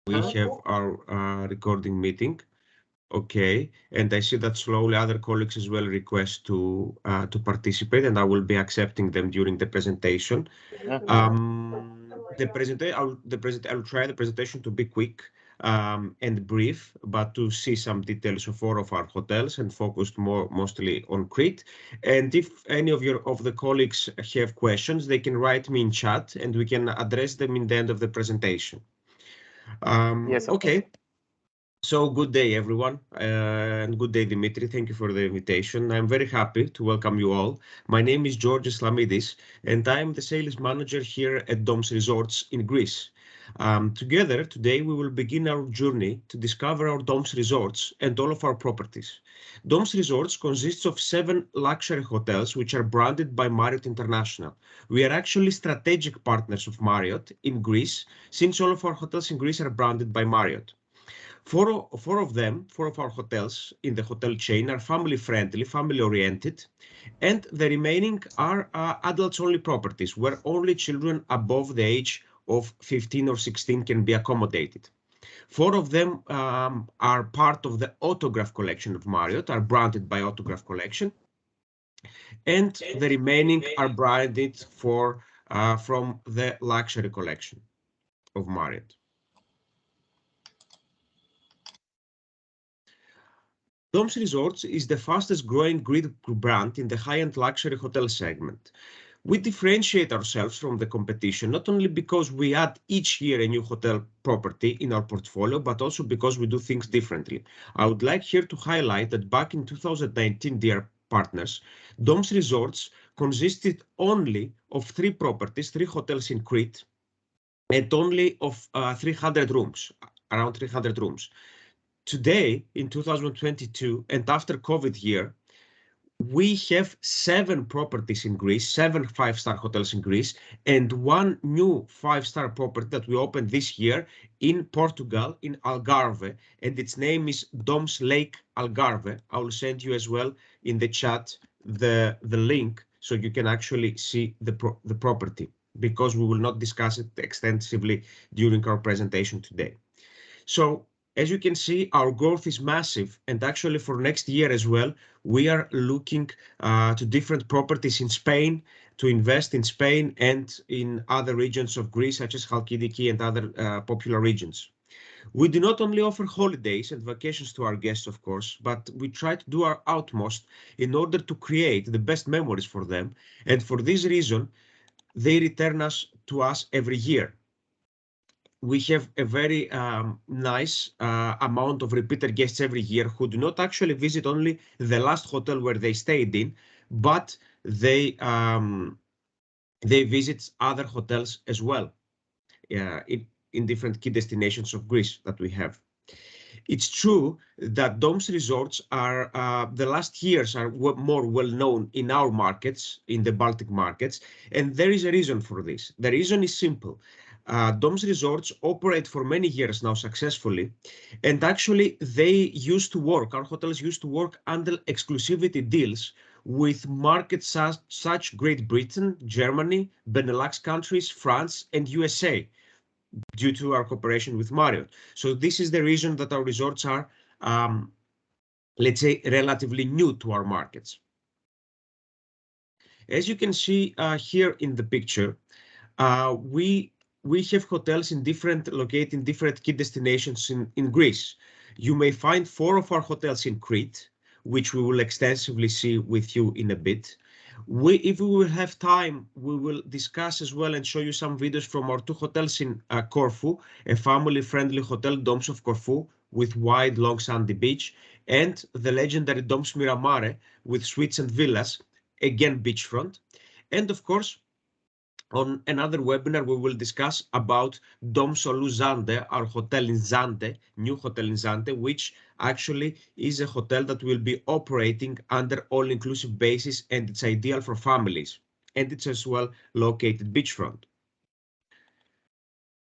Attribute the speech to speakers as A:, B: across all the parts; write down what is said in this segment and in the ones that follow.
A: We have our recording meeting. Okay, and I see that slowly other colleagues as well request to participate, and I will be accepting them during the presentation. I'll try the presentation to be quick and brief, but to see some details of all of our hotels and focused mostly on Crete. And if any of the colleagues have questions, they can write me in chat, and we can address them in the end of the presentation.
B: Yes.
A: Okay. So good day, everyone, and good day, Dimitri. Thank you for the invitation. I'm very happy to welcome you all. My name is George Islamidis, and I'm the sales manager here at Domes Resorts in Greece. Together, today, we will begin our journey to discover our Domes Resorts and all of our properties. Domes Resorts consists of 7 luxury hotels, which are branded by Marriott International. We are actually strategic partners of Marriott in Greece, since all of our hotels in Greece are branded by Marriott. Four of our hotels in the hotel chain are family-friendly, family-oriented, and the remaining are adults-only properties where only children above the age of 15 or 16 can be accommodated. 4 of them are part of the Autograph collection of Marriott, are branded by Autograph collection, and the remaining are branded from the luxury collection of Marriott. Domes Resorts is the fastest growing Greek brand in the high-end luxury hotel segment. We differentiate ourselves from the competition, not only because we add each year a new hotel property in our portfolio, but also because we do things differently. I would like here to highlight that back in 2019, dear partners, Domes Resorts consisted only of 3 properties, 3 hotels in Crete, and only of 300 rooms, around 300 rooms. Today, in 2022, and after COVID year, we have 7 properties in Greece, 7 5-star hotels in Greece, and 1 new 5-star property that we opened this year in Portugal, in Algarve, and its name is Domes Lake Algarve. I will send you as well in the chat the link so you can actually see the property, because we will not discuss it extensively during our presentation today. So, as you can see, our growth is massive, and actually for next year as well, we are looking to different properties in Spain, to invest in Spain and in other regions of Greece, such as Halkidiki and other popular regions. We do not only offer holidays and vacations to our guests, of course, but we try to do our utmost in order to create the best memories for them, and for this reason, they return to us every year. We have a very nice amount of repeated guests every year who do not actually visit only the last hotel where they stayed in, but they visit other hotels as well in different key destinations of Greece that we have. It's true that Domes Resorts are the last years are more well known in our markets, in the Baltic markets, and there is a reason for this. The reason is simple. Domes Resorts operate for many years now successfully, and actually our hotels used to work under exclusivity deals with markets such Great Britain, Germany, Benelux countries, France, and USA, due to our cooperation with Marriott. So this is the reason that our resorts are, let's say, relatively new to our markets. As you can see here in the picture, we have hotels located in different key destinations in Greece. You may find 4 of our hotels in Crete, which we will extensively see with you in a bit. If we will have time, we will discuss as well and show you some videos from our 2 hotels in Corfu, a family-friendly hotel, Domes of Corfu, with wide, long, sandy beach, and the legendary Domes Miramare, with suites and villas, again beachfront. And of course, on another webinar, we will discuss about Domes Zante, our hotel in Zante, new hotel in Zante, which actually is a hotel that will be operating under all-inclusive basis, and it's ideal for families. And it's as well located beachfront.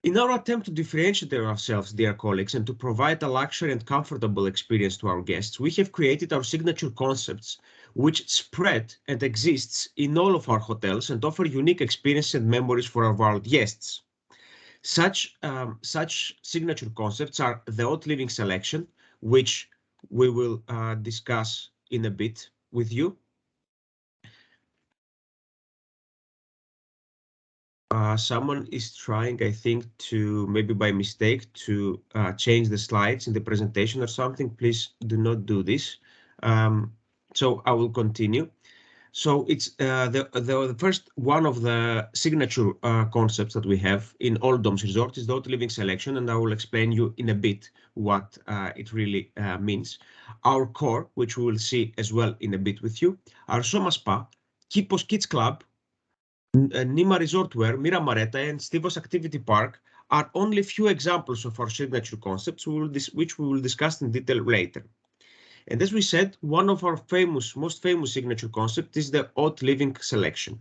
A: In our attempt to differentiate ourselves, dear colleagues, and to provide a luxury and comfortable experience to our guests, we have created our signature concepts, which spread and exists in all of our hotels and offer unique experiences and memories for our valued guests. Such signature concepts are the hot living selection, which we will discuss in a bit with you. Someone is trying, I think, to maybe by mistake to change the slides in the presentation or something. Please do not do this. So I will continue. So it's the first one of the signature concepts that we have in all Domes Resorts is the hot living selection, and I will explain you in a bit what it really means. Our core, which we will see as well in a bit with you, our Soma Spa, Kipos Kids Club, Nima Resortwear, Miramareta, and Stivos Activity Park are only few examples of our signature concepts, which we will discuss in detail later. And as we said, one of our most famous signature concepts is the hot living selection.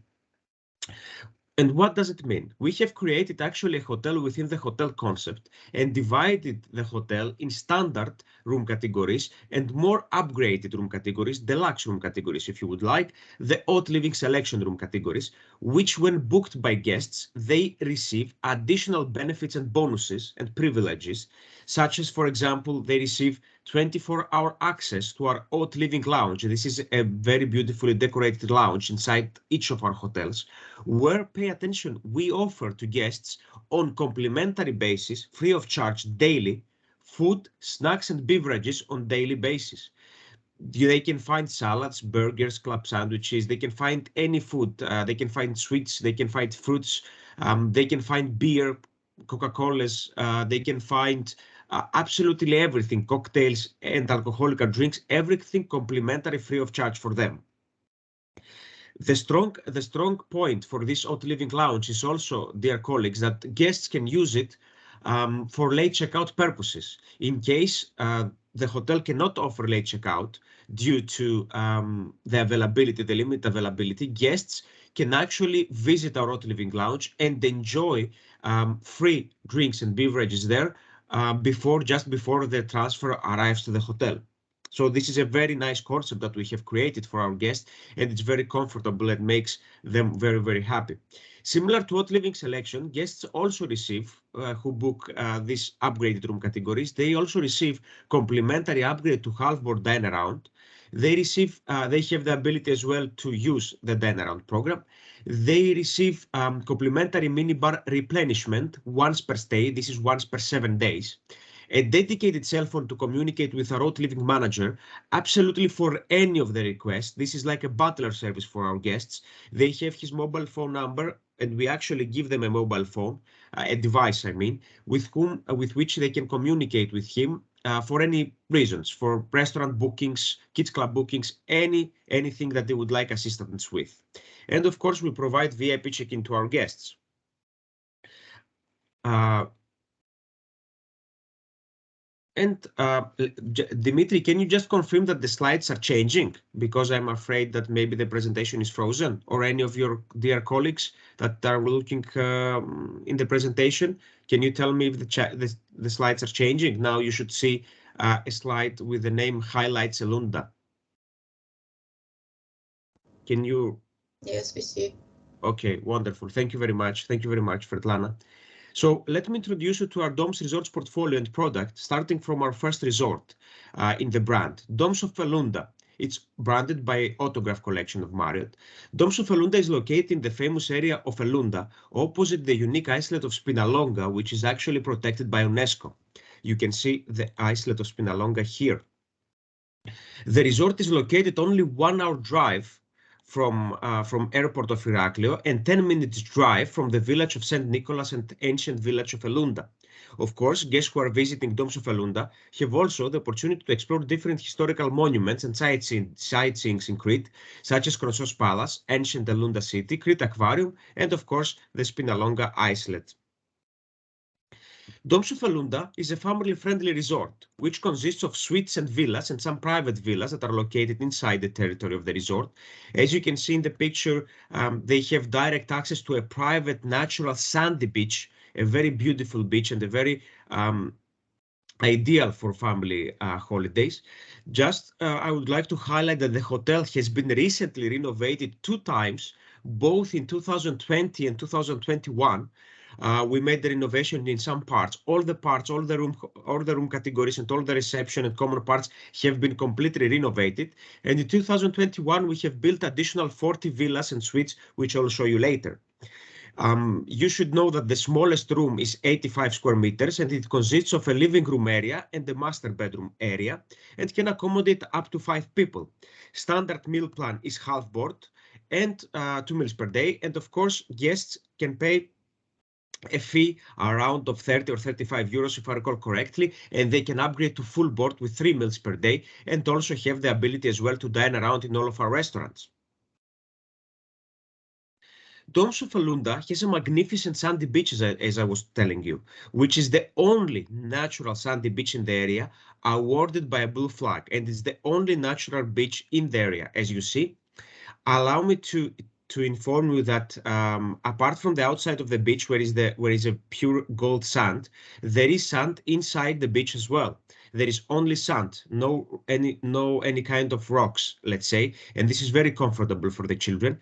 A: And what does it mean? We have created actually a hotel within the hotel concept and divided the hotel in standard room categories and more upgraded room categories, deluxe room categories, if you would like, the hot living selection room categories, which when booked by guests, they receive additional benefits and bonuses and privileges, such as, for example, they receive 24-hour access to our hot living lounge. This is a very beautifully decorated lounge inside each of our hotels, where, pay attention, we offer to guests on complimentary basis, free of charge daily, food, snacks and beverages on daily basis. They can find salads, burgers, club sandwiches, they can find any food, they can find sweets, they can find fruits, they can find beer, Coca-Colas, they can find absolutely everything, cocktails and alcoholic drinks, everything complimentary, free of charge for them. The strong point for this hot living lounge is also, dear colleagues, that guests can use it for late checkout purposes. In case the hotel cannot offer late checkout due to the limited availability, guests can actually visit our hot living lounge and enjoy free drinks and beverages there just before the transfer arrives to the hotel. So this is a very nice concept that we have created for our guests, and it's very comfortable and makes them very, very happy. Similar to hot living selection, guests also receive, who book these upgraded room categories, they also receive complimentary upgrade to half-board dine around. They have the ability as well to use the dine around program. They receive complimentary minibar replenishment once per stay. This is once per 7 days. A dedicated cell phone to communicate with our hot living manager, absolutely for any of the requests. This is like a butler service for our guests. They have his mobile phone number, and we actually give them a mobile phone, a device, I mean, with which they can communicate with him for any reasons, for restaurant bookings, kids club bookings, anything that they would like assistance with. And of course, we provide VIP check-in to our guests. And Dimitri, can you just confirm that the slides are changing? Because I'm afraid that maybe the presentation is frozen, or any of your dear colleagues that are looking in the presentation. Can you tell me if the slides are changing? Now you should see a slide with the name highlights Elounda. Can you?
C: Yes, we see.
A: Okay, wonderful. Thank you very much. Thank you very much, Svetlana. So let me introduce you to our Domes Resorts portfolio and product, starting from our first resort in the brand, Domes of Elounda. It's branded by Autograph Collection of Marriott. Domes of Elounda is located in the famous area of Elounda, opposite the unique islet of Spinalonga, which is actually protected by UNESCO. You can see the islet of Spinalonga here. The resort is located only 1 hour drive from airport of Iraklio and 10 minutes drive from the village of St. Nicholas and ancient village of Elounda. Of course, guests who are visiting Domes of Elounda have also the opportunity to explore different historical monuments and sightseeing in Crete, such as Knossos Palace, ancient Elounda city, Crete Aquarium, and of course the Spinalonga islet. Domes of Elounda is a family-friendly resort, which consists of suites and villas and some private villas that are located inside the territory of the resort. As you can see in the picture, they have direct access to a private, natural, sandy beach, a very beautiful beach and a very ideal for family holidays. I would like to highlight that the hotel has been recently renovated 2 times, both in 2020 and 2021. We made the renovation in some parts. All the parts, all the room categories, and all the reception and common parts have been completely renovated. And in 2021, we have built additional 40 villas and suites, which I'll show you later. You should know that the smallest room is 85 square meters, and it consists of a living room area and the master bedroom area, and can accommodate up to 5 people. Standard meal plan is half board and 2 meals per day. And of course, guests can pay a fee around of 30 or 35 euros, if I recall correctly, and they can upgrade to full board with 3 meals per day, and also have the ability as well to dine around in all of our restaurants. Domes of Elounda has a magnificent sandy beach, as I was telling you, which is the only natural sandy beach in the area, awarded by a blue flag, and it's the only natural beach in the area, as you see. Allow me to inform you that apart from the outside of the beach, where is a pure gold sand, there is sand inside the beach as well. There is only sand, no any kind of rocks, let's say, and this is very comfortable for the children.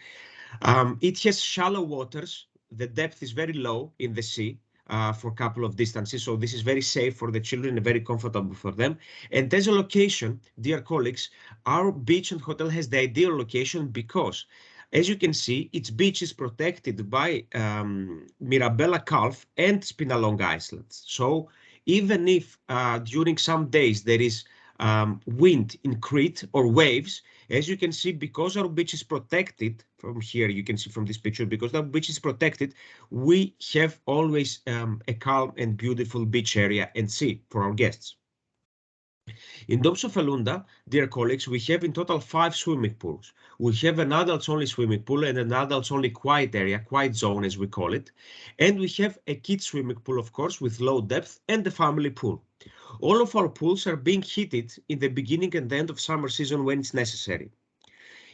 A: It has shallow waters. The depth is very low in the sea for a couple of distances. So this is very safe for the children and very comfortable for them. And as a location, dear colleagues, our beach and hotel has the ideal location because, as you can see, its beach is protected by Mirabella Calf and Spinalonga Islands. So even if during some days there is wind in Crete or waves, as you can see, because our beach is protected from here, you can see from this picture, because our beach is protected, we have always a calm and beautiful beach area and sea for our guests. In Domes of Elounda, dear colleagues, we have in total 5 swimming pools. We have an adults-only swimming pool and an adults-only quiet area, quiet zone as we call it. And we have a kids swimming pool, of course, with low depth, and the family pool. All of our pools are being heated in the beginning and the end of summer season when it's necessary.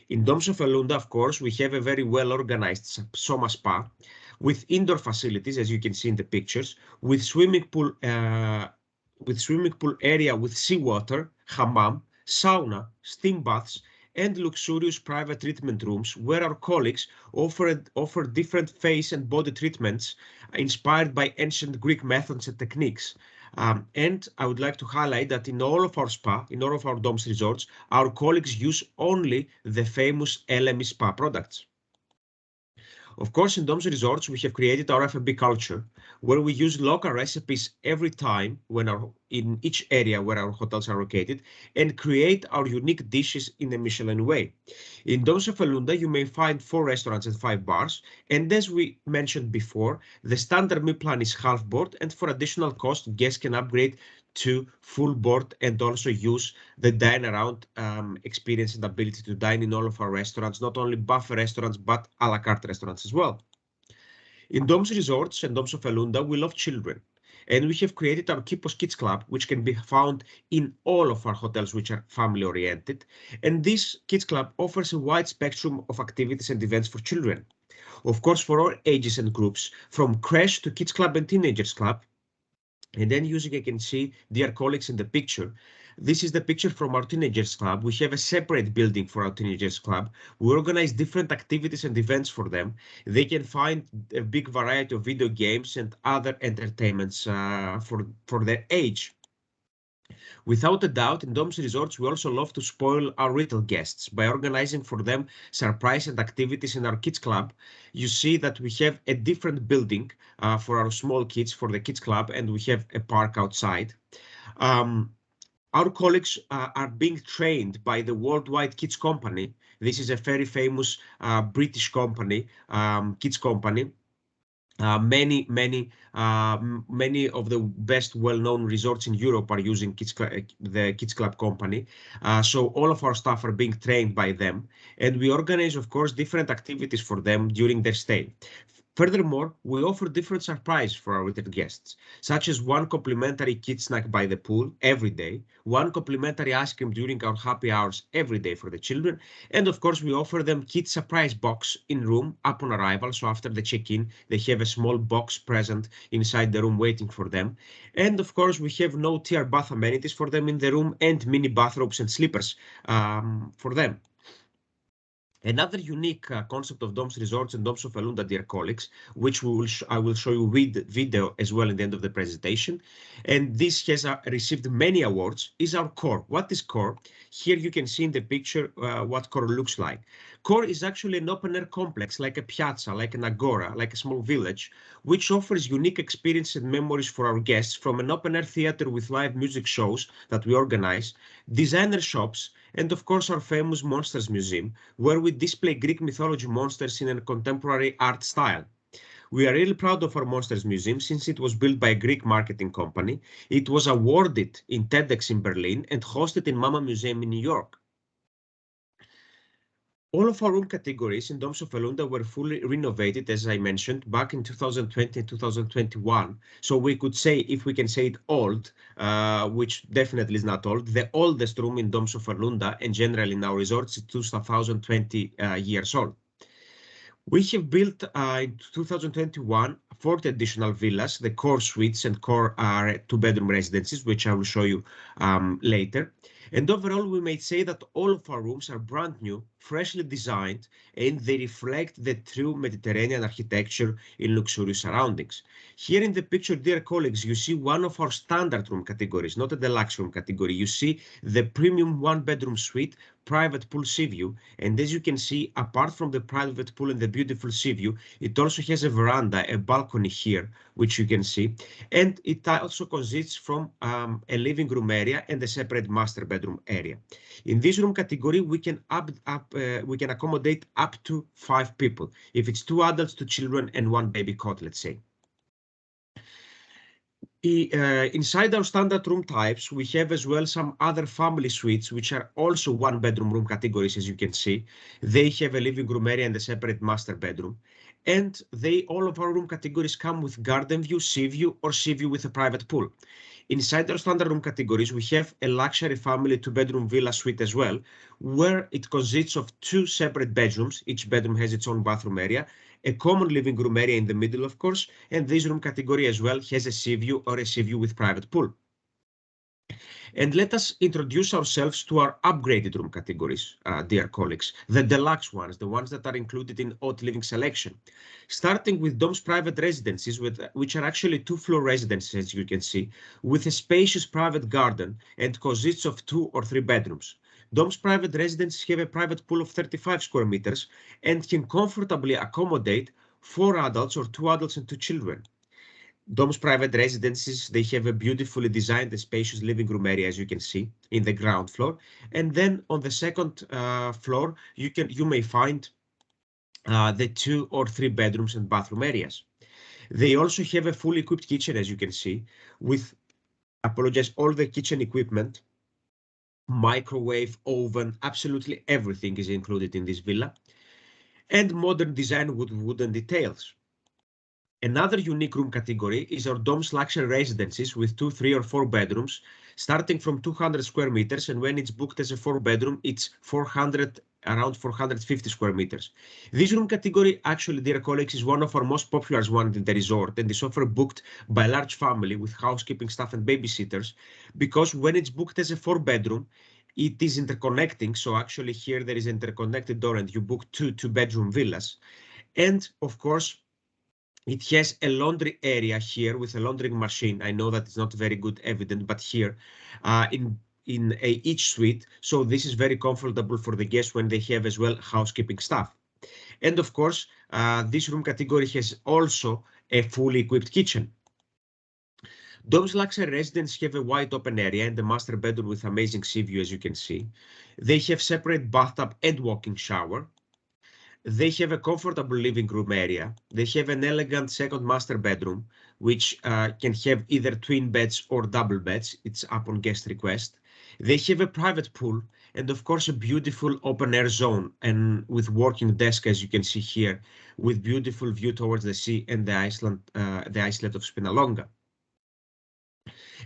A: In Domes of Elounda, of course, we have a very well-organized Soma spa with indoor facilities, as you can see in the pictures, with swimming pool area with seawater, hammam, sauna, steam baths, and luxurious private treatment rooms where our colleagues offer different face and body treatments inspired by ancient Greek methods and techniques. And I would like to highlight that in all of our spa, in all of our Domes resorts, our colleagues use only the famous LME spa products. Of course, in Domes resorts, we have created our F&B culture, where we use local recipes every time in each area where our hotels are located, and create our unique dishes in a Michelin way. In Domes of Elounda, you may find 4 restaurants and 5 bars, and as we mentioned before, the standard meal plan is half board, and for additional cost, guests can upgrade to full board and also use the dine around experience and ability to dine in all of our restaurants, not only buffet restaurants, but a la carte restaurants as well. In Domes resorts and Domes of Elounda, we love children, and we have created our Kipos Kids Club, which can be found in all of our hotels which are family oriented. And this Kids Club offers a wide spectrum of activities and events for children. Of course, for all ages and groups, from creche to Kids Club and Teenagers Club. And then you can see, dear colleagues, in the picture, this is the picture from our Teenagers Club. We have a separate building for our Teenagers Club. We organize different activities and events for them. They can find a big variety of video games and other entertainments for their age. Without a doubt, in Domes resorts, we also love to spoil our retail guests by organizing for them surprise and activities in our kids club. You see that we have a different building for our small kids, for the kids club, and we have a park outside. Our colleagues are being trained by the Worldwide Kids Company. This is a very famous British company, kids company. Many of the best well-known resorts in Europe are using the Kids Club company. So all of our staff are being trained by them, and we organize, of course, different activities for them during their stay. Furthermore, we offer different surprises for our retail guests, such as 1 complimentary kids snack by the pool every day, 1 complimentary ice cream during our happy hours every day for the children, and of course we offer them kids surprise box in room upon arrival. So after the check-in, they have a small box present inside the room waiting for them. And of course we have no-tier bath amenities for them in the room, and mini bathrobes and slippers for them. Another unique concept of Domes Resorts and Domes of Elounda, dear colleagues, which I will show you with video as well in the end of the presentation, and this has received many awards, is our core. What is core? Here you can see in the picture what core looks like. Core is actually an open-air complex, like a piazza, like an agora, like a small village, which offers unique experiences and memories for our guests, from an open-air theater with live music shows that we organize, designer shops, and of course our famous Monsters Museum, where we display Greek mythology monsters in a contemporary art style. We are really proud of our Monsters Museum since it was built by a Greek marketing company. It was awarded in TEDx in Berlin and hosted in Mama Museum in New York. All of our room categories in Domes of Elounda were fully renovated, as I mentioned, back in 2020 and 2021. So we could say, if we can say it old, which definitely is not old, the oldest room in Domes of Elounda and generally in our resorts is 2020 years old. We have built in 2021 40 additional villas, the core suites and core two-bedroom residences, which I will show you later. And overall, we may say that all of our rooms are brand new, freshly designed, and they reflect the true Mediterranean architecture in luxurious surroundings. Here in the picture, dear colleagues, you see one of our standard room categories, not a deluxe room category. You see the premium one-bedroom suite, private pool sea view, and as you can see, apart from the private pool and the beautiful sea view, it also has a veranda, a balcony here, which you can see, and it also consists from a living room area and a separate master bedroom area. In this room category, we can accommodate up to 5 people, if it's 2 adults, 2 children, and 1 baby cot, let's say. Inside our standard room types, we have as well some other family suites, which are also one-bedroom room categories, as you can see. They have a living room area and a separate master bedroom. And all of our room categories come with garden view, sea view, or sea view with a private pool. Inside our standard room categories, we have a luxury family 2-bedroom villa suite as well, where it consists of 2 separate bedrooms. Each bedroom has its own bathroom area, a common living room area in the middle, of course, and this room category as well has a sea view or a sea view with private pool. And let us introduce ourselves to our upgraded room categories, dear colleagues, the deluxe ones, the ones that are included in Haute Living selection. Starting with Domes private residences, which are actually 2-floor residences, as you can see, with a spacious private garden and consists of 2 or 3 bedrooms. Domes private residences have a private pool of 35 square meters and can comfortably accommodate 4 adults or 2 adults and 2 children. Domes private residences, they have a beautifully designed and spacious living room area, as you can see, in the ground floor. And then on the second floor, you may find the 2 or 3 bedrooms and bathroom areas. They also have a fully equipped kitchen, as you can see, with, all the kitchen equipment, microwave, oven, absolutely everything is included in this villa, and modern design with wooden details. Another unique room category is our Domes luxury residences with 2, 3, or 4 bedrooms, starting from 200 square meters, and when it's booked as a 4-bedroom, it's around 450 square meters. This room category, actually, dear colleagues, is one of our most popular ones in the resort, and is often booked by a large family with housekeeping staff and babysitters, because when it's booked as a 4-bedroom, it is interconnecting. So actually here there is an interconnected door and you book 2 2-bedroom villas. And of course, it has a laundry area here with a laundering machine. I know that it's not very good evident, but here in each suite. So this is very comfortable for the guests when they have as well housekeeping staff. And of course, this room category has also a fully equipped kitchen. Domes luxury residents have a wide open area and a master bedroom with amazing sea view, as you can see. They have separate bathtub and walk-in shower. They have a comfortable living room area. They have an elegant second master bedroom, which can have either twin beds or double beds. It's upon guest request. They have a private pool and of course a beautiful open air zone and with working desk, as you can see here, with beautiful view towards the sea and the islet of Spinalonga.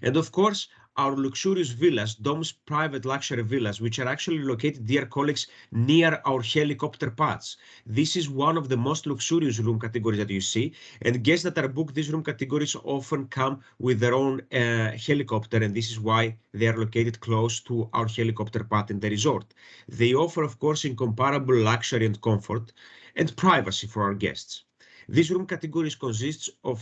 A: And of course, our luxurious villas, Domes private luxury villas, which are actually located, dear colleagues, near our helicopter pads. This is one of the most luxurious room categories that you see, and guests that are booked these room categories often come with their own helicopter, and this is why they are located close to our helicopter pad in the resort. They offer, of course, incomparable luxury and comfort and privacy for our guests. These room categories consists of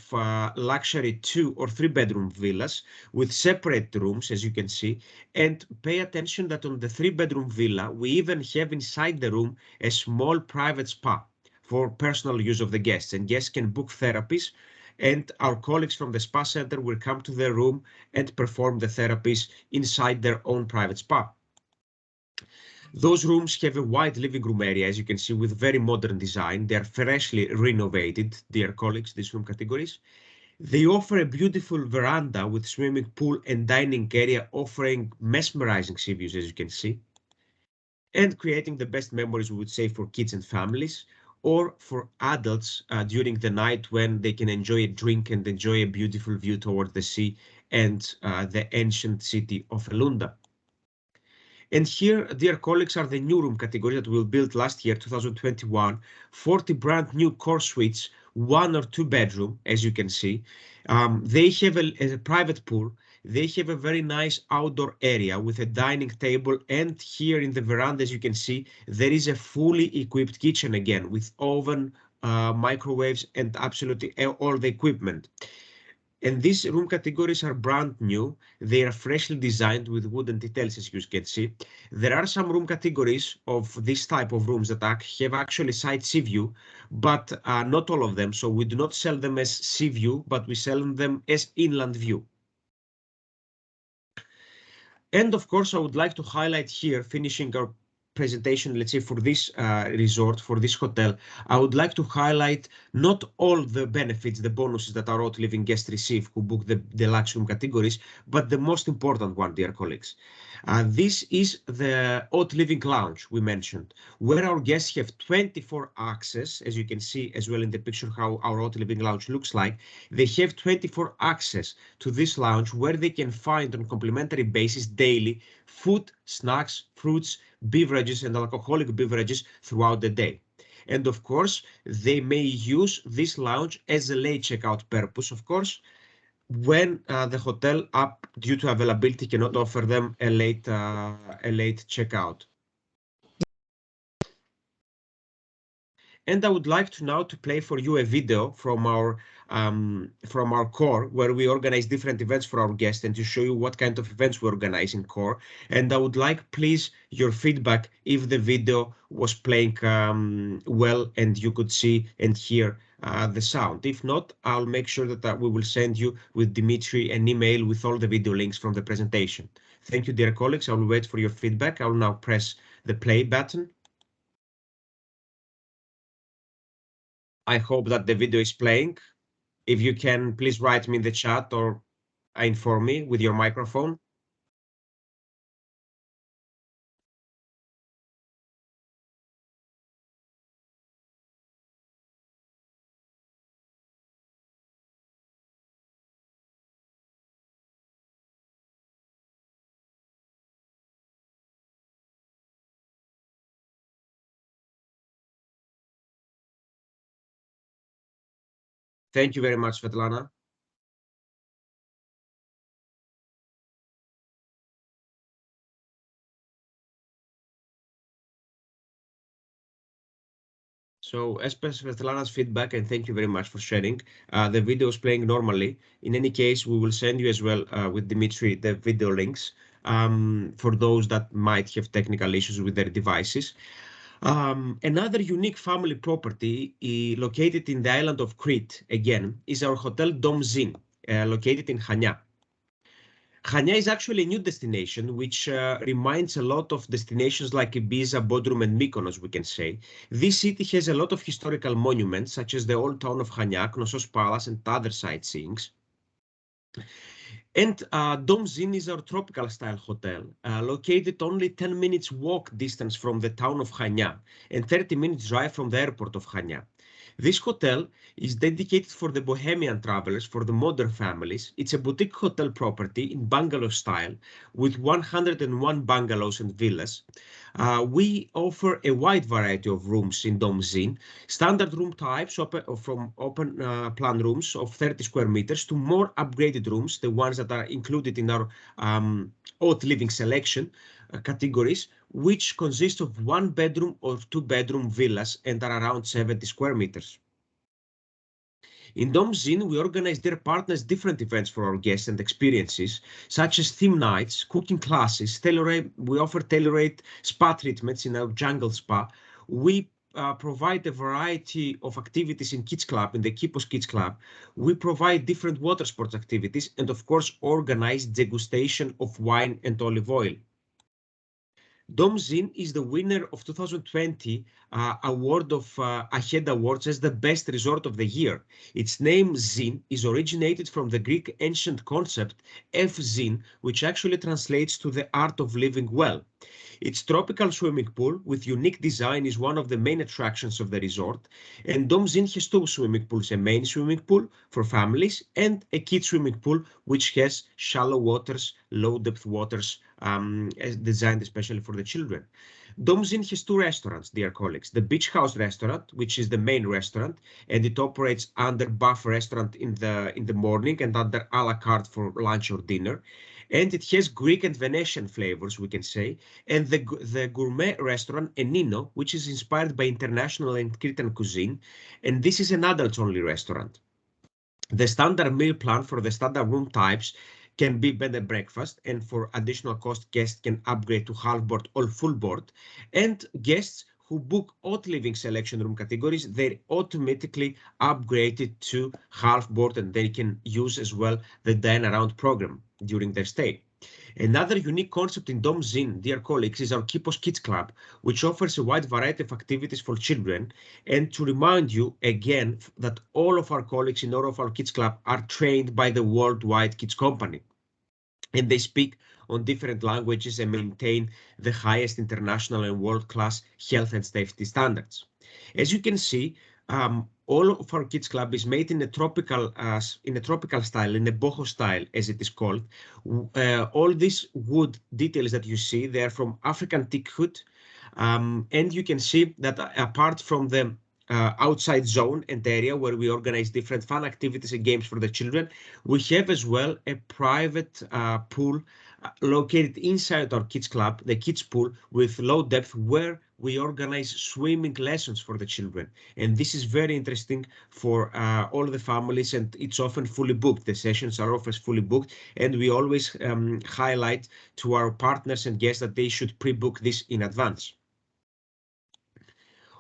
A: luxury 2 or 3 bedroom villas with separate rooms, as you can see, and pay attention that on the 3 bedroom villa, we even have inside the room a small private spa for personal use of the guests, and guests can book therapies, and our colleagues from the spa center will come to their room and perform the therapies inside their own private spa. Those rooms have a wide living room area, as you can see, with very modern design. They are freshly renovated, dear colleagues, these room categories. They offer a beautiful veranda with swimming pool and dining area, offering mesmerizing sea views, as you can see, and creating the best memories, we would say, for kids and families, or for adults during the night when they can enjoy a drink and enjoy a beautiful view towards the sea and the ancient city of Elounda. And here, dear colleagues, are the new room categories that we built last year, 2021, 40 brand new core suites, 1 or 2 bedroom, as you can see. They have a private pool. They have a very nice outdoor area with a dining table. And here in the veranda, as you can see, there is a fully equipped kitchen again with oven, microwaves, and absolutely all the equipment. And these room categories are brand new. They are freshly designed with wooden details, as you can see. There are some room categories of this type of rooms that have actually side sea view, but not all of them. So we do not sell them as sea view, but we sell them as inland view. And of course, I would like to highlight here, finishing our presentation, let's say for this resort, for this hotel, I would like to highlight not all the benefits, the bonuses that our hot living guests receive who book the deluxe room categories, but the most important one, dear colleagues. This is the hot living lounge we mentioned, where our guests have 24 access, as you can see as well in the picture how our hot living lounge looks like. They have 24 access to this lounge where they can find on complimentary basis daily food, snacks, fruits, beverages and alcoholic beverages throughout the day. And of course, they may use this lounge as a late checkout purpose, of course, when the hotel up due to availability cannot offer them a late checkout. And I would like to now to play for you a video from our core, where we organize different events for our guests, and to show you what kind of events we organize in core. And I would like, please, your feedback if the video was playing well and you could see and hear the sound. If not, I'll make sure that we will send you with Dimitri an email with all the video links from the presentation. Thank you, dear colleagues. I will wait for your feedback. I will now press the play button. I hope that the video is playing. If you can, please write me in the chat or inform me with your microphone. Thank you very much, Svetlana. So as per Svetlana's feedback, and thank you very much for sharing, the video is playing normally. In any case, we will send you as well with Dimitri the video links for those that might have technical issues with their devices. Another unique family property located in the island of Crete, again, is our Hotel Domes Zeen, located in Chania. Chania is actually a new destination, which reminds a lot of destinations like Ibiza, Bodrum, and Mykonos, we can say. This city has a lot of historical monuments, such as the old town of Chania, Knossos Palace, and other sightseeings. And Domes Zeen is our tropical style hotel, located only 10 minutes walk distance from the town of Chania and 30 minutes drive from the airport of Chania. This hotel is dedicated for the bohemian travelers, for the modern families. It's a boutique hotel property in bungalow style with 101 bungalows and villas. We offer a wide variety of rooms in Domes Zeen, standard room types from open plan rooms of 30 square meters to more upgraded rooms, the ones that are included in our haute living selection categories, which consist of 1 bedroom or 2 bedroom villas and are around 70 square meters. In Domes Zeen, we organize their partners different events for our guests and experiences, such as theme nights, cooking classes, we offer tailor-made spa treatments in our jungle spa. We provide a variety of activities in Kids Club, in the Kipos Kids Club. We provide different water sports activities and, of course, organize degustation of wine and olive oil. Domes Zeen is the winner of 2020 award of Ahead Awards as the best resort of the year. Its name Zeen is originated from the Greek ancient concept Zeen, which actually translates to the art of living well. Its tropical swimming pool with unique design is one of the main attractions of the resort, and Domes Zeen has 2 swimming pools, a main swimming pool for families and a kids swimming pool which has shallow waters, low depth waters, designed especially for the children. Domes Zeen has 2 restaurants, dear colleagues. The Beach House restaurant, which is the main restaurant, and it operates under buffet restaurant in the morning and under a la carte for lunch or dinner. And it has Greek and Venetian flavors, we can say, and the gourmet restaurant Enino, which is inspired by international and Cretan cuisine, and this is an adults-only restaurant. The standard meal plan for the standard room types can be bed and breakfast, and for additional cost, guests can upgrade to half board or full board, and guests who book haute living selection room categories, they're automatically upgraded to half board, and they can use as well the dine around program during their stay. Another unique concept in Domes Zeen, dear colleagues, is our Kipos Kids Club, which offers a wide variety of activities for children. And to remind you again that all of our colleagues in all of our Kids Club are trained by the worldwide kids company, and they speak on different languages and maintain the highest international and world-class health and safety standards. As you can see, all of our Kids Club is made in a tropical style, in a boho style, as it is called. All these wood details that you see, they are from African teak wood, and you can see that apart from the outside zone and area where we organize different fun activities and games for the children, we have as well a private pool located inside our Kids Club, the kids pool with low depth, where we organize swimming lessons for the children. And this is very interesting for all the families, and it's often fully booked. The sessions are often fully booked, and we always highlight to our partners and guests that they should pre-book this in advance.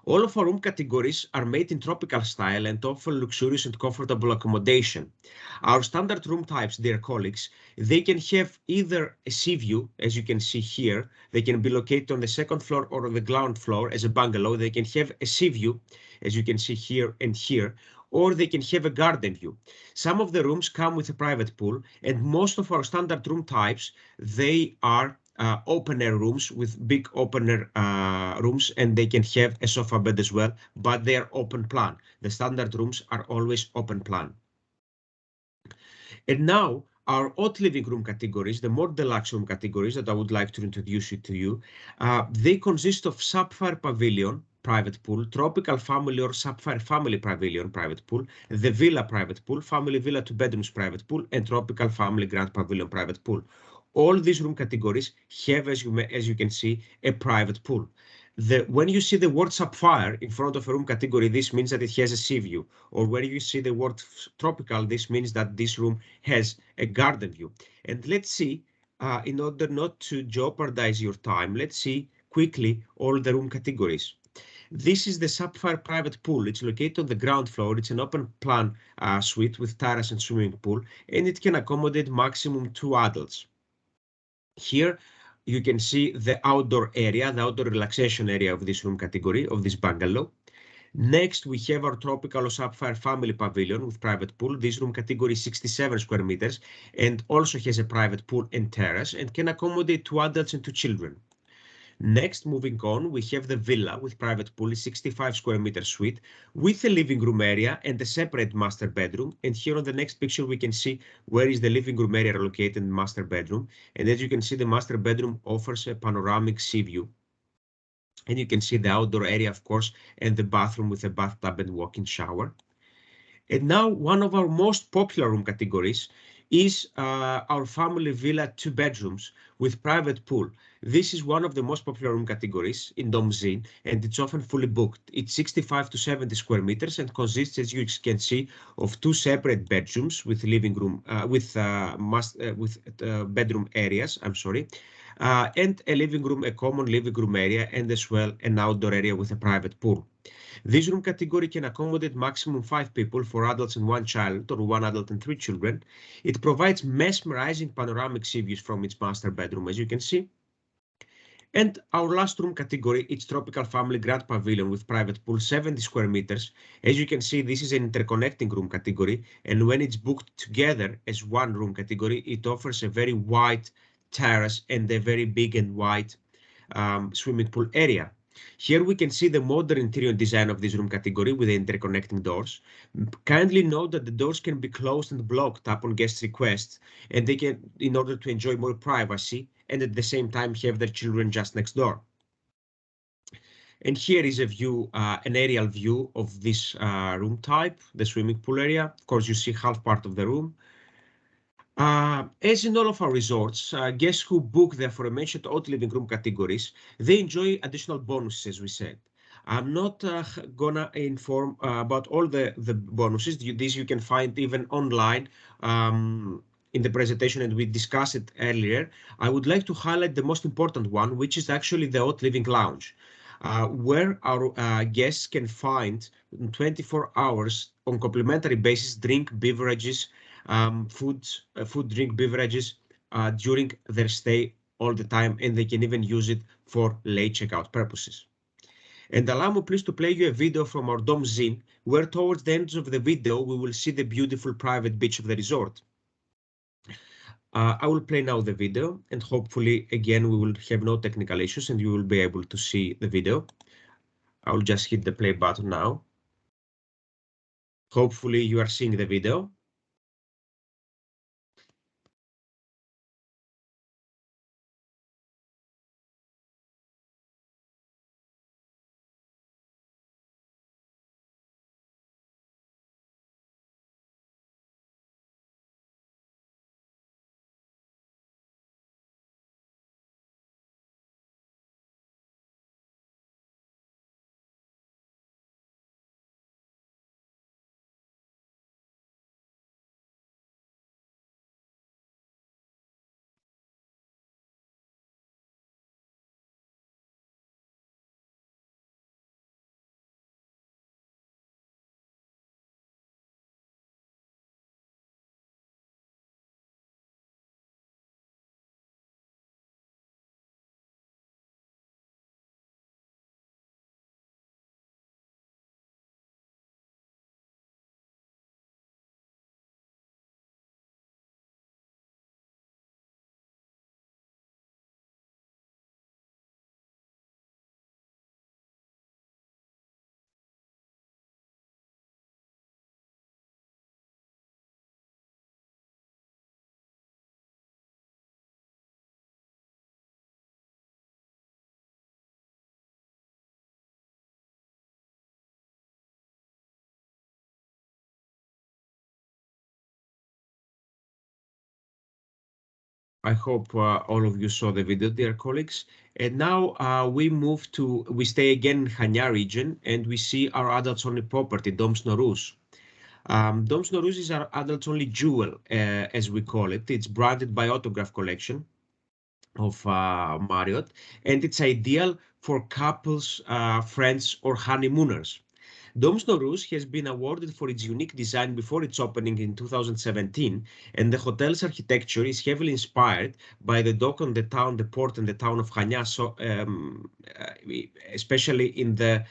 A: All of our room categories are made in tropical style and offer luxurious and comfortable accommodation. Our standard room types, dear colleagues, they can have either a sea view, as you can see here. They can be located on the 2nd floor or on the ground floor as a bungalow. They can have a sea view, as you can see here and here, or they can have a garden view. Some of the rooms come with a private pool, and most of our standard room types, they are open air rooms with big open air rooms, and they can have a sofa bed as well, but they are open plan. The standard rooms are always open plan. And now our haute living room categories, the more deluxe room categories that I would like to introduce it to you, they consist of Sapphire Pavilion, private pool, Tropical Family or Sapphire Family Pavilion, private pool, the Villa private pool, Family Villa 2 bedrooms private pool, and Tropical Family Grand Pavilion private pool. All these room categories have, as you can see, a private pool. When you see the word Sapphire in front of a room category, this means that it has a sea view. Or when you see the word Tropical, this means that this room has a garden view. And let's see, in order not to jeopardize your time, let's see quickly all the room categories. This is the Sapphire private pool. It's located on the ground floor. It's an open plan suite with terrace and swimming pool, and it can accommodate maximum 2 adults. Here you can see the outdoor area, the outdoor relaxation area of this room category, of this bungalow. Next, we have our Tropical or Sapphire Family Pavilion with private pool. This room category is 67 square meters and also has a private pool and terrace and can accommodate 2 adults and 2 children. Next, moving on, we have the villa with private pool, 65 square meter suite with a living room area and a separate master bedroom. And here on the next picture, we can see where is the living room area located in master bedroom. And as you can see, the master bedroom offers a panoramic sea view. And you can see the outdoor area, of course, and the bathroom with a bathtub and walk-in shower. And now one of our most popular room categories is our family villa 2 bedrooms with private pool. This is one of the most popular room categories in Domes Zeen, and it's often fully booked. It's 65 to 70 square meters and consists, as you can see, of 2 separate bedrooms with living room bedroom areas. And a living room, a common living room area, and as well an outdoor area with a private pool. This room category can accommodate maximum 5 people for adults and 1 child, or 1 adult and 3 children. It provides mesmerizing panoramic sea views from its master bedroom, as you can see. And our last room category, it's Tropical Family Grand Pavilion with private pool, 70 square meters. As you can see, this is an interconnecting room category, and when it's booked together as one room category, it offers a very wide terrace and a very big and wide swimming pool area. Here we can see the modern interior design of this room category with the interconnecting doors. Kindly note that the doors can be closed and blocked upon guest requests, and they can, in order to enjoy more privacy and at the same time have their children just next door. And here is a view, an aerial view of this room type, the swimming pool area. Of course, you see half part of the room. As in all of our resorts, guests who book the aforementioned hot living room categories, they enjoy additional bonuses, as we said. I'm not gonna inform about all the bonuses. These you can find even online in the presentation, and we discussed it earlier. I would like to highlight the most important one, which is actually the hot living lounge, where our guests can find 24 hours on complimentary basis drink, beverages, food, drink, beverages during their stay all the time, and they can even use it for late checkout purposes. And allow me please to play you a video from our Domes Zeen, where towards the end of the video we will see the beautiful private beach of the resort. I will play now the video, and hopefully again we will have no technical issues and you will be able to see the video. I will just hit the play button now. Hopefully you are seeing the video. I hope all of you saw the video, dear colleagues. And now we stay again in Chania region, and we see our adults only property, Domes Noruz. Domes Noruz is our adults only jewel, as we call it. It's branded by Autograph Collection of Marriott, and it's ideal for couples, friends, or honeymooners. Domes Noruz has been awarded for its unique design before its opening in 2017, and the hotel's architecture is heavily inspired by the dock on the town, the port, and the town of Chania, especially in the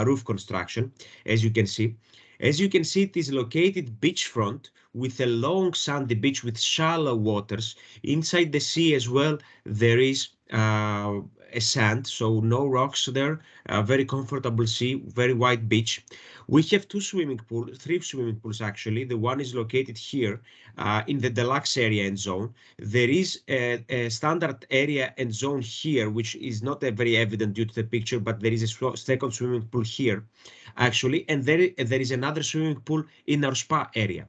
A: roof construction, as you can see. As you can see, it is located beachfront with a long sandy beach with shallow waters. Inside the sea as well, there is a sand, so no rocks there, very comfortable sea, very wide beach. We have three swimming pools actually. The one is located here in the deluxe area and zone. There is a standard area and zone here, which is not very evident due to the picture, but there is a second swimming pool here actually, and there is another swimming pool in our spa area.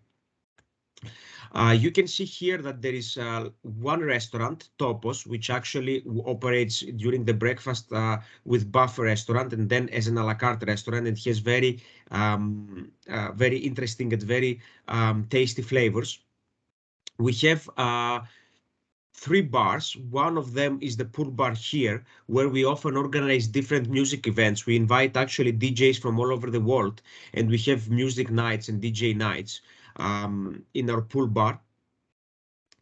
A: You can see here that there is one restaurant, Topos, which actually operates during the breakfast with buffet restaurant and then as an a la carte restaurant, and has very interesting and very tasty flavors. We have three bars. One of them is the pool bar here, where we often organize different music events. We invite actually DJs from all over the world, and we have music nights and DJ nights in our pool bar,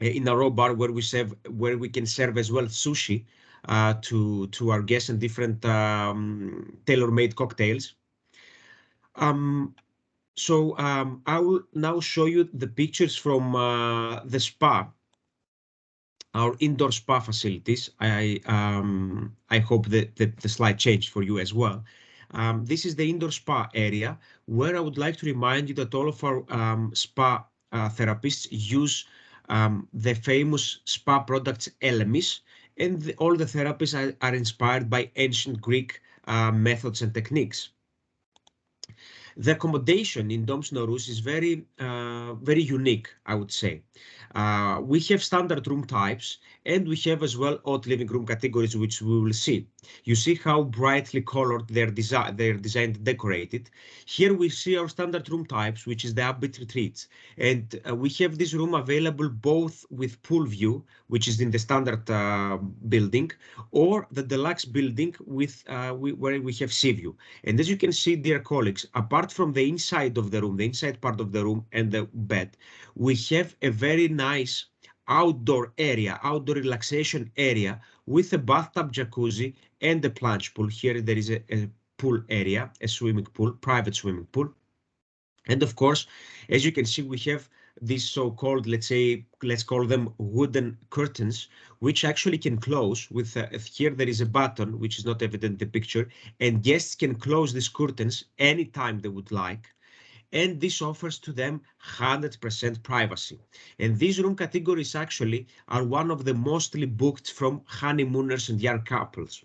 A: in our raw bar, where we can serve as well sushi to our guests and different tailor-made cocktails. I will now show you the pictures from the spa, our indoor spa facilities. I hope that the slide changed for you as well. This is the indoor spa area, where I would like to remind you that all of our spa therapists use the famous spa products Elemis, and all the therapies are inspired by ancient Greek methods and techniques. The accommodation in Domes Noruz is very unique, I would say. We have standard room types, and we have as well odd living room categories, which we will see. You see how brightly colored they're designed and decorated. Here we see our standard room types, which is the upbeat retreats. And we have this room available both with pool view, which is in the standard building, or the deluxe building with where we have sea view. And as you can see, dear colleagues, apart from the inside of the room, the inside part of the room and the bed, we have a very nice outdoor area, outdoor relaxation area with a bathtub, jacuzzi, and a plunge pool. Here there is a pool area, a swimming pool, private swimming pool. And of course, as you can see, we have these so-called, let's call them wooden curtains, which actually can close with, here there is a button, which is not evident in the picture, and guests can close these curtains anytime they would like. And this offers to them 100% privacy. And these room categories actually are one of the mostly booked from honeymooners and young couples.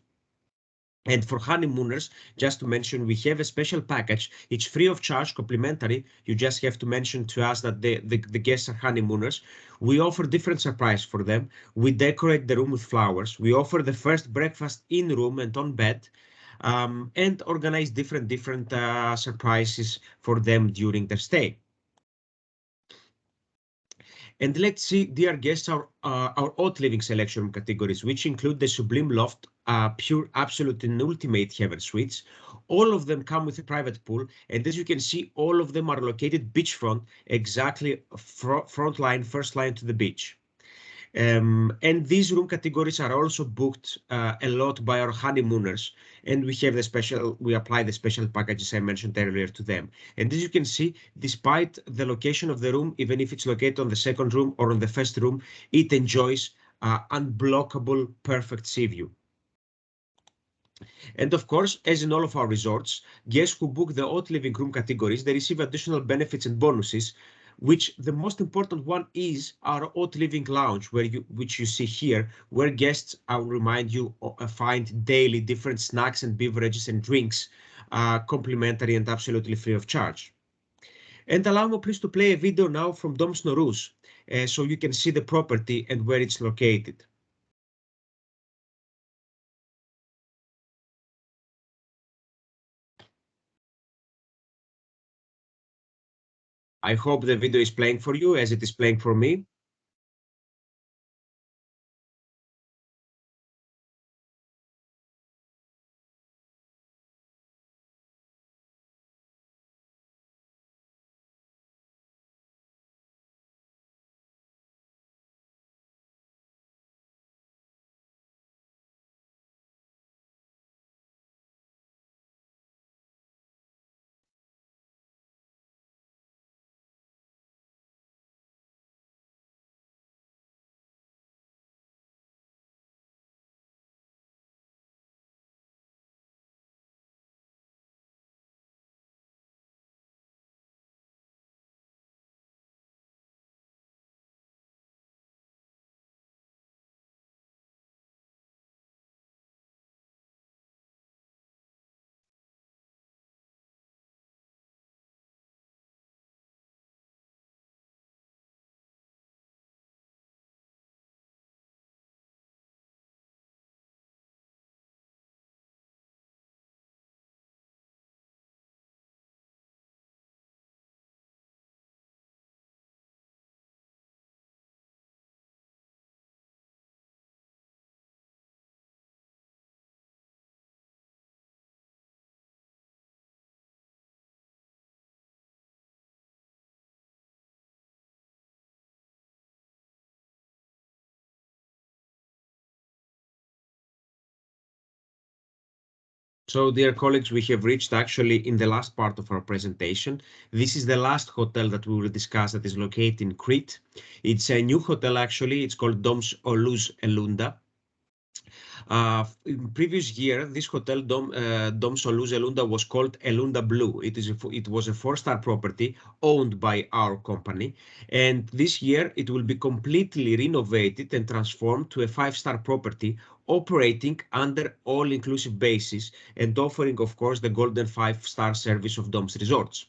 A: And for honeymooners, just to mention, we have a special package. It's free of charge, complimentary. You just have to mention to us that the guests are honeymooners. We offer different surprises for them. We decorate the room with flowers. We offer the first breakfast in room and on bed, and organize different surprises for them during their stay. And let's see, dear guests, our odd living selection categories, which include the Sublime Loft, pure, absolute, and ultimate heaven suites. All of them come with a private pool, and as you can see, all of them are located beachfront, exactly front line, first line to the beach. And these room categories are also booked a lot by our honeymooners, and we apply the special packages I mentioned earlier to them. And as you can see, despite the location of the room, even if it's located on the second room or on the first room, it enjoys unblockable perfect sea view. And of course, as in all of our resorts, guests who book the odd living room categories, they receive additional benefits and bonuses, which the most important one is our odd living lounge, which you see here, where guests, I'll remind you, find daily different snacks and beverages and drinks, complimentary and absolutely free of charge. And allow me please to play a video now from Domes Noruz, so you can see the property and where it's located. I hope the video is playing for you as it is playing for me. So, dear colleagues, we have reached actually in the last part of our presentation. This is the last hotel that we will discuss that is located in Crete. It's a new hotel actually. It's called Domes Elounda. In previous year, this hotel Domes Elounda was called Elounda Blue. It was a 4-star property owned by our company, and this year it will be completely renovated and transformed to a 5-star property operating under all-inclusive basis and offering, of course, the golden 5-star service of Domes Resorts.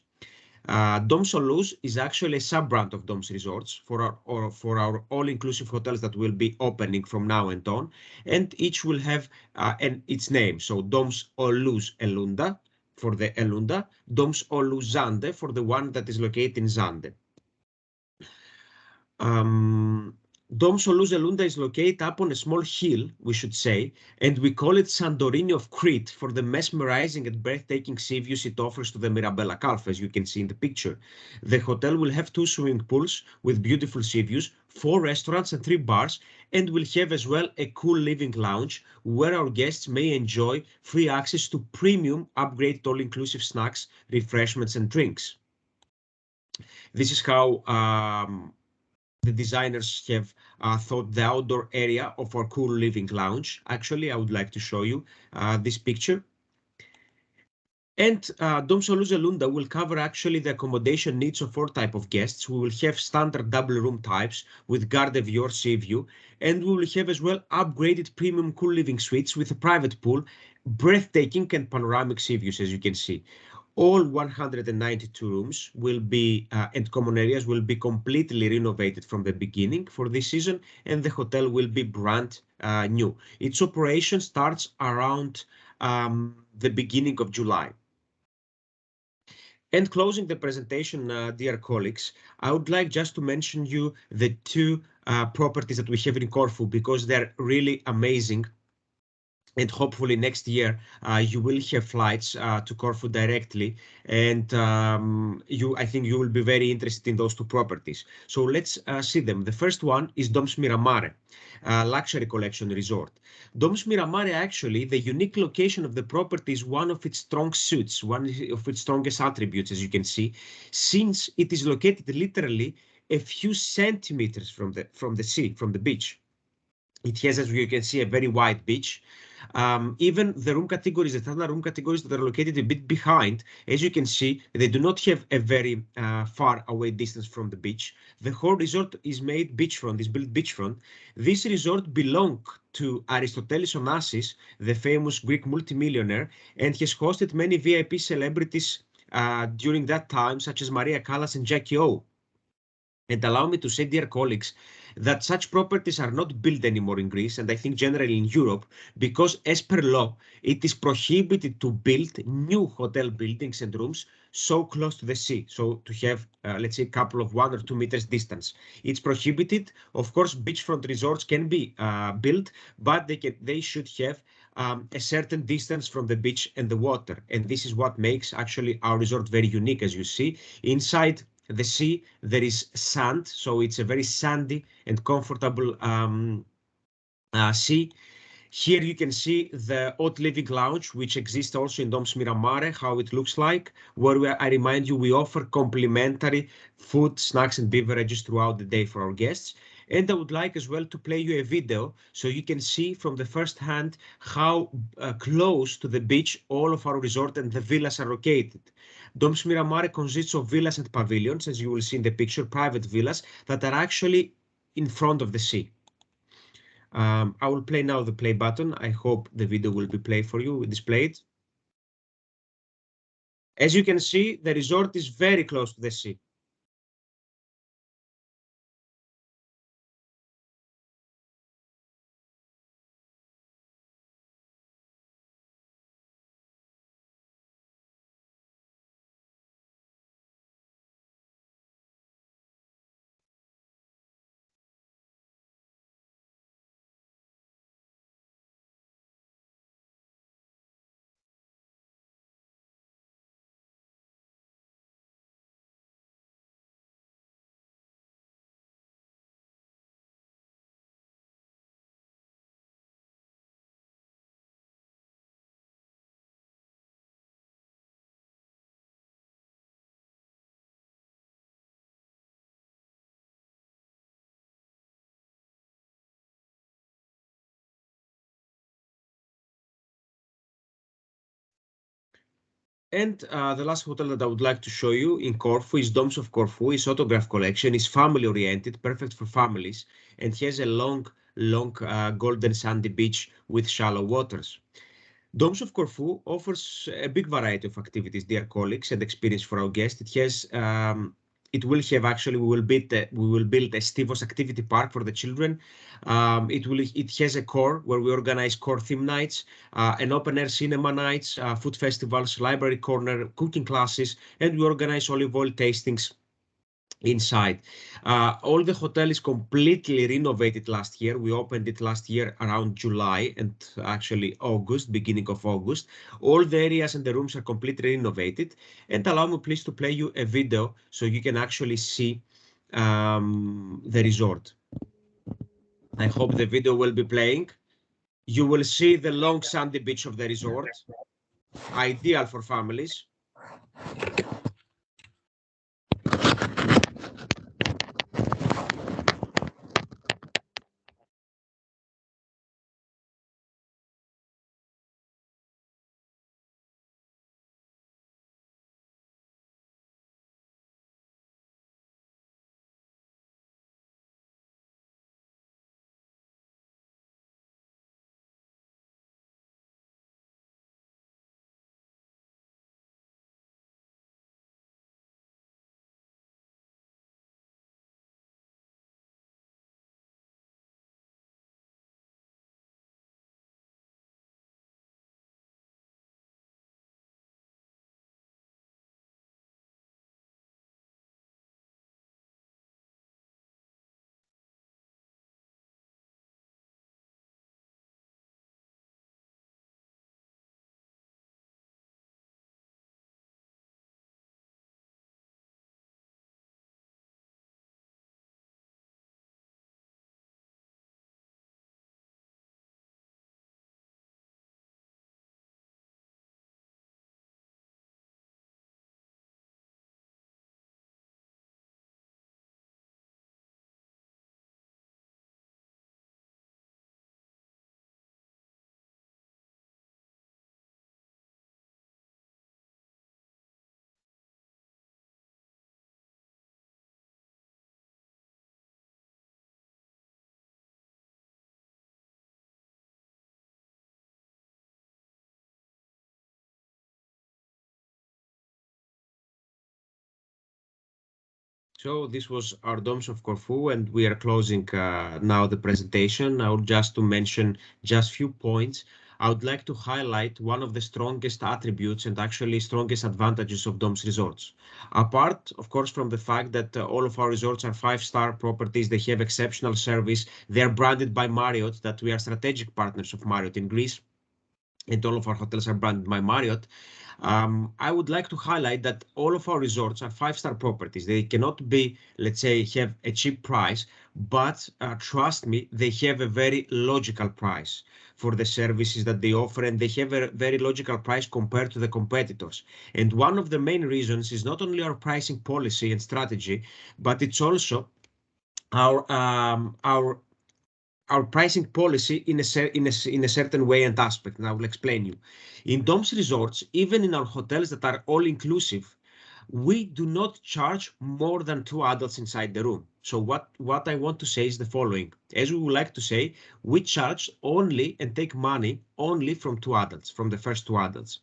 A: Aulūs is actually a sub-brand of Domes Resorts for our all-inclusive hotels that will be opening from now and on, and each will have its name. So Domes Elounda for the Elounda, Domes Zande for the one that is located in Zande. Domes Elounda is located up on a small hill, we should say, and we call it Santorini of Crete for the mesmerizing and breathtaking sea views it offers to the Mirabella Gulf, as you can see in the picture. The hotel will have 2 swimming pools with beautiful sea views, 4 restaurants and 3 bars, and will have as well a cool living lounge where our guests may enjoy free access to premium upgraded all-inclusive snacks, refreshments and drinks. This is how the designers have thought the outdoor area of our cool living lounge. Actually, I would like to show you this picture. And Domes Elounda will cover actually the accommodation needs of 4 types of guests. We will have standard double room types with garden view or sea view, and we will have as well upgraded premium cool living suites with a private pool, breathtaking and panoramic sea views, as you can see. All 192 rooms will be and common areas will be completely renovated from the beginning for this season, and the hotel will be brand new. Its operation starts around the beginning of July. And closing the presentation, dear colleagues, I would like just to mention you the 2 properties that we have in Corfu because they're really amazing. And hopefully next year you will have flights to Corfu directly, and I think you will be very interested in those 2 properties. So let's see them. The first one is Domes Miramare, luxury collection resort. Domes Miramare, actually, the unique location of the property is one of its strong suits, one of its strongest attributes, as you can see, since it is located literally a few centimeters from the sea, from the beach. It has, as you can see, a very wide beach. Even the room categories, the standard room categories that are located a bit behind, as you can see, they do not have a very far away distance from the beach. The whole resort is made beachfront, is built beachfront. This resort belonged to Aristotelis Onassis, the famous Greek multimillionaire, and has hosted many VIP celebrities during that time, such as Maria Callas and Jackie O. And allow me to say, dear colleagues, that such properties are not built anymore in Greece, and I think generally in Europe, because as per law, it is prohibited to build new hotel buildings and rooms so close to the sea. So to have, let's say, a couple of 1 or 2 meters distance. It's prohibited. Of course, beachfront resorts can be built, but they should have a certain distance from the beach and the water. And this is what makes actually our resort very unique, as you see. Inside the sea, there is sand, so it's a very sandy and comfortable sea. Here you can see the hot living lounge, which exists also in Domes Miramare, how it looks like, where I remind you, we offer complimentary food, snacks, and beverages throughout the day for our guests. And I would like as well to play you a video so you can see from the first hand how close to the beach all of our resort and the villas are located. Domes Miramare consists of villas and pavilions, as you will see in the picture, private villas that are actually in front of the sea. I will play now the play button. I hope the video will be played for you, displayed. As you can see, the resort is very close to the sea. And the last hotel that I would like to show you in Corfu is Domes of Corfu. Its autograph collection is family oriented, perfect for families, and has a long golden sandy beach with shallow waters. Domes of Corfu offers a big variety of activities, dear colleagues, and experience for our guests. It will have actually, we will build a Stivos activity park for the children. It has a core where we organize core theme nights, an open air cinema nights, food festivals, library corner, cooking classes, and we organize olive oil tastings inside. All the hotel is completely renovated last year. We opened it last year around July and actually August, beginning of August. All the areas and the rooms are completely renovated. And allow me please to play you a video so you can actually see the resort. I hope the video will be playing. You will see the long sandy beach of the resort, ideal for families. So this was our Domes of Corfu, and we are closing now the presentation. I would just to mention just few points. I would like to highlight one of the strongest attributes and actually strongest advantages of Domes Resorts. Apart, of course, from the fact that all of our resorts are 5-star properties, they have exceptional service. They are branded by Marriott, that we are strategic partners of Marriott in Greece, and all of our hotels are branded by Marriott. I would like to highlight that all of our resorts are 5-star properties. They cannot be, let's say, have a cheap price, but trust me, they have a very logical price for the services that they offer, and they have a very logical price compared to the competitors. And one of the main reasons is not only our pricing policy and strategy, but it's also our pricing policy in a certain way and aspect, and I will explain you. In Domes Resorts, even in our hotels that are all-inclusive, we do not charge more than 2 adults inside the room. So what I want to say is the following. As we would like to say, we charge only and take money only from 2 adults, from the first 2 adults.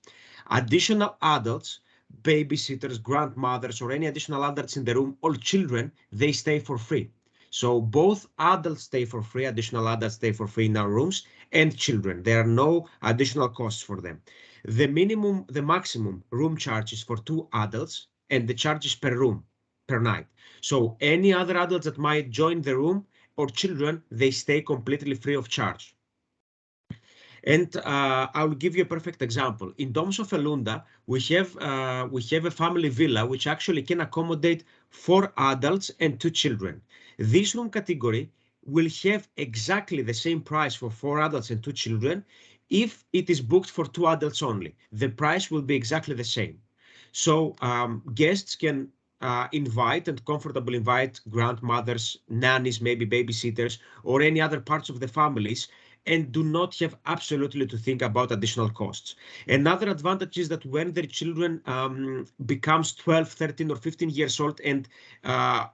A: Additional adults, babysitters, grandmothers, or any additional adults in the room, or children, they stay for free. So both adults stay for free, additional adults stay for free in our rooms, and children. There are no additional costs for them. The maximum room charges for 2 adults, and the charges per room, per night. So any other adults that might join the room or children, they stay completely free of charge. And I will give you a perfect example. In Domes of Elounda, we have a family villa which actually can accommodate 4 adults and 2 children. This room category will have exactly the same price for 4 adults and 2 children if it is booked for 2 adults only. The price will be exactly the same. So guests can invite and comfortably invite grandmothers, nannies, maybe babysitters, or any other parts of the families, and do not have absolutely to think about additional costs. Another advantage is that when their children becomes 12, 13 or 15 years old, and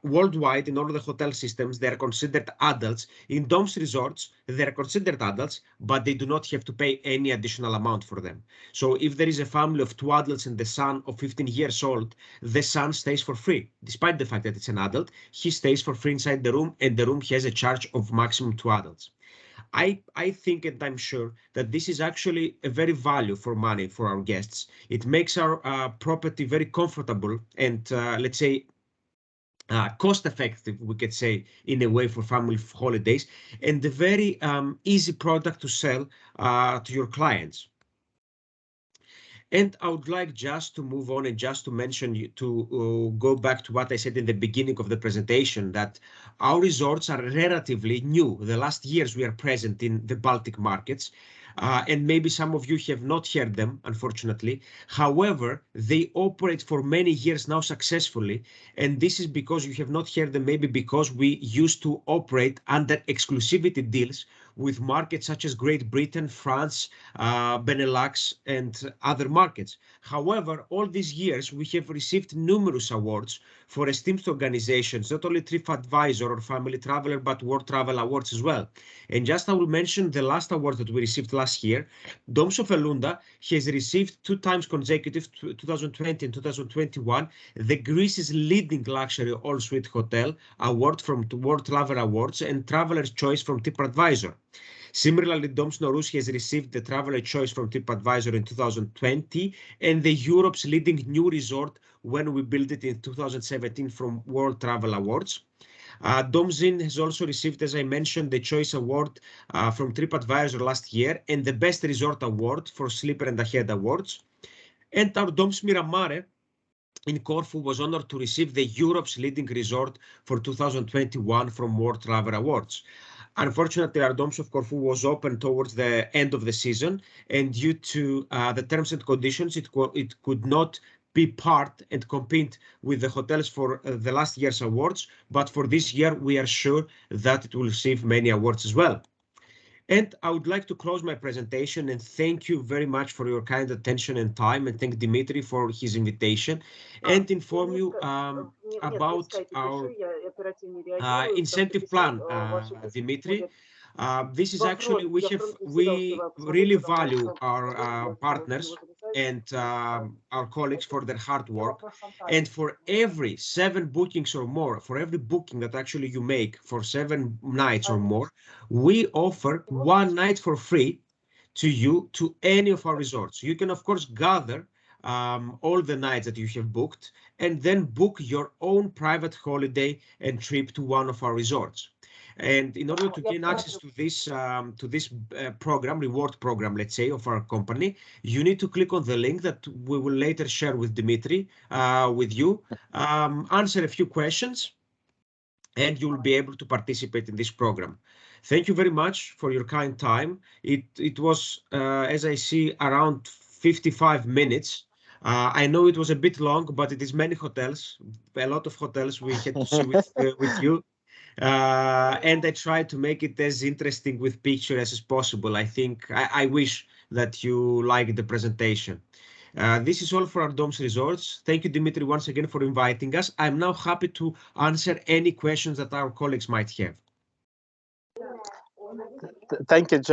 A: worldwide in all the hotel systems, they are considered adults. In Domes Resorts, they are considered adults, but they do not have to pay any additional amount for them. So if there is a family of 2 adults and the son of 15 years old, the son stays for free. Despite the fact that it's an adult, he stays for free inside the room, and the room has a charge of maximum 2 adults. I think, and I'm sure, that this is actually a very value for money for our guests. It makes our property very comfortable and, let's say, cost effective, we could say, in a way, for family holidays, and a very easy product to sell to your clients. And I would like just to move on and just to mention, to go back to what I said in the beginning of the presentation, that our resorts are relatively new. The last years we are present in the Baltic markets, and maybe some of you have not heard them, unfortunately. However, they operate for many years now successfully, and this is because you have not heard them, maybe because we used to operate under exclusivity deals with markets such as Great Britain, France, Benelux, and other markets. However, all these years we have received numerous awards for esteemed organizations, not only TripAdvisor or Family Traveler, but World Travel Awards as well. And just I will mention the last award that we received last year. Domes of Elounda has received 2 times consecutive, 2020 and 2021, the Greece's leading luxury all-suite hotel award from World Travel Awards and Traveler's Choice from TripAdvisor. Similarly, Domes Noruz has received the Traveler Choice from TripAdvisor in 2020 and the Europe's leading new resort when we built it in 2017 from World Travel Awards. Zeen has also received, as I mentioned, the Choice Award from TripAdvisor last year and the Best Resort Award for Sleeper and Ahead Awards. And our Domes Miramare in Corfu was honored to receive the Europe's leading resort for 2021 from World Travel Awards. Unfortunately, our Domes of Corfu was open towards the end of the season, and due to the terms and conditions, it could not be part and compete with the hotels for the last year's awards. But for this year, we are sure that it will receive many awards as well. And I would like to close my presentation and thank you very much for your kind attention and time, and thank Dimitri for his invitation, and inform you about our incentive plan, Dimitri. This is actually, we really value our partners and our colleagues for their hard work. And for every 7 bookings or more, for every booking that actually you make for 7 nights or more, we offer 1 night for free to you to any of our resorts. You can, of course, gather all the nights that you have booked and then book your own private holiday and trip to one of our resorts. And in order to gain access to this program, reward program, let's say, of our company, you need to click on the link that we will later share with Dimitri, with you, answer a few questions, and you will be able to participate in this program. Thank you very much for your kind time. It was, as I see, around 55 minutes. I know it was a bit long, but it is many hotels, a lot of hotels we had to see with you. And I tried to make it as interesting with pictures as possible. I wish that you liked the presentation. This is all for our Domes Resorts. Thank you, Dimitri, once again for inviting us. I'm now happy to answer any questions that our colleagues might have.
B: Thank you, John.